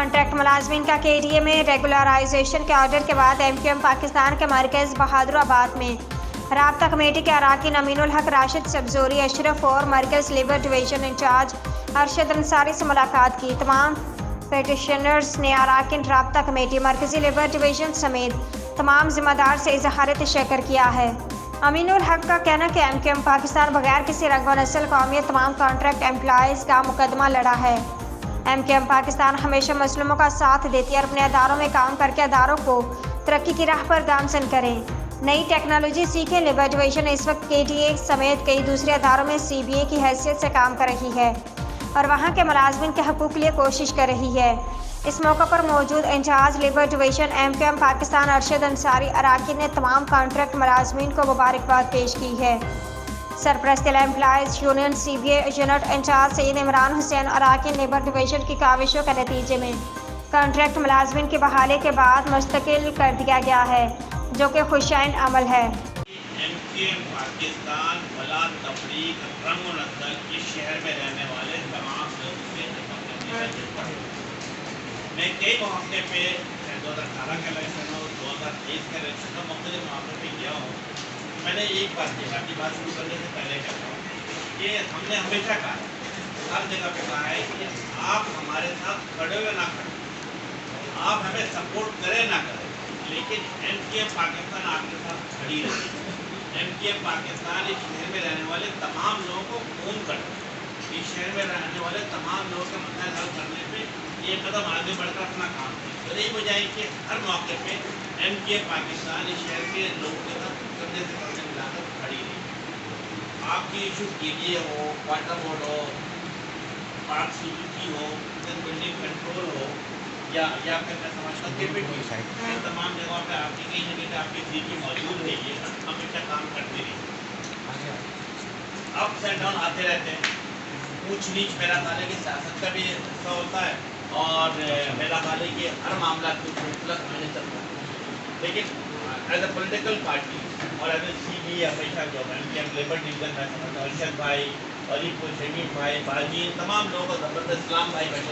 Contract ملازمین کا KDA میں ریگولرائزیشن کے آرڈر کے بعد MQM پاکستان کے مرکز بہادر آباد میں رابطہ کمیٹی کے اراکین امین الحق راشد سبزوری اشرف اور مرکز labour division incharge Arshad Ansari سے ملاقات کی۔ تمام پیٹیشنرز نے اراکین رابطہ کمیٹی مرکزی لیبر ڈویژن سمیت تمام ذمہ دار سے اظہار تشکر کیا ہے۔ امین الحق کا کہنا کہ MQM پاکستان بغیر کسی رنگ و نسل قومیت تمام کانٹریکٹ امپلائیز کا مقدمہ لڑا ہے۔ MQM پاکستان ہمیشہ مظلوموں کا ساتھ دیتی ہے اور اپنے اداروں میں کام کر کے اداروں کو ترقی کی راہ پر گامزن کریں، نئی ٹیکنالوجی سیکھیں۔ لیبر ڈویژن اس وقت KDA سمیت کئی دوسرے اداروں میں CBA کی حیثیت سے کام کر رہی ہے اور وہاں کے ملازمین کے حقوق کے لیے کوشش کر رہی ہے۔ اس موقع پر موجود incharge labour division MQM Pakistan Arshad Ansari اراکین نے تمام کانٹریکٹ ملازمین کو مبارکباد پیش کی ہے۔ سرپرست employees union CBA unit incharge Syed Imran Hussain اراکین لیبر ڈویژن کی کاوشوں کے نتیجے میں کانٹریکٹ ملازمین کی بحالی کے بعد مستقل کر دیا گیا ہے، جو کہ خوشائن عمل ہے۔ MQM پاکستان بلا تفریق رنگ و نسل اس شہر میں رہنے والے تمام لوگوں کے میں کئی مواقع پہ 2018 کا الیکشن ہو 2023 کا الیکشن ہو مختلف مواقع پہ گیا ہوں۔ میں نے ایک بات کہا، اپنی بات شروع کرنے سے پہلے کہتا ہوں کہ ہم نے ہمیشہ کہا ہر جگہ پہ کہا ہے کہ آپ ہمارے ساتھ کھڑے ہوئے نہ کھڑے، آپ ہمیں سپورٹ کریں نہ کریں، لیکن MQM پاکستان آپ کے ساتھ کھڑی رہی۔ MQM پاکستان اس شہر میں رہنے والے تمام لوگوں کو فون کرتا ہے، اس شہر میں رہنے والے تمام لوگوں کے مسائل حل کرنے پہ یہ قدم آگے بڑھ کر اپنا کام کرے۔ یہی وجہ ہے کہ ہر موقع پہ MQM پاکستان اس شہر کے لوگوں کے ساتھ کندھے سے کندھے ملا کر کھڑی رہی۔ آپ کی ایشو KDA ہو، واٹر بورڈ ہو، پارک سیکورٹی ہو، بلڈنگ کنٹرول ہو، یا پھر میں سمجھتا ہوں کہ تمام جگہوں پہ آپ کی کہیں نہ کہیں آپ کی CBA موجود رہی ہے، ہمیشہ کام کرتی رہی۔ اپس اینڈ ڈاؤن آتے رہتے ہیں، اونچ نیچ میرا خیال ہے کہ سیاست کا بھی حصہ ہوتا ہے اور میرا خیال ہے کہ ہر معاملہ کچھ پلس مائنس چلتا ہے، لیکن ایز اے پولیٹیکل پارٹی اور ایز اے CBA ہمیشہ جو MQM لیبر ڈویژن میں سمجھتا ہوں ارشد بھائی، علی پور شمیم بھائی، باجین، تمام لوگوں کو زبردست اسلام بھائی بیٹھے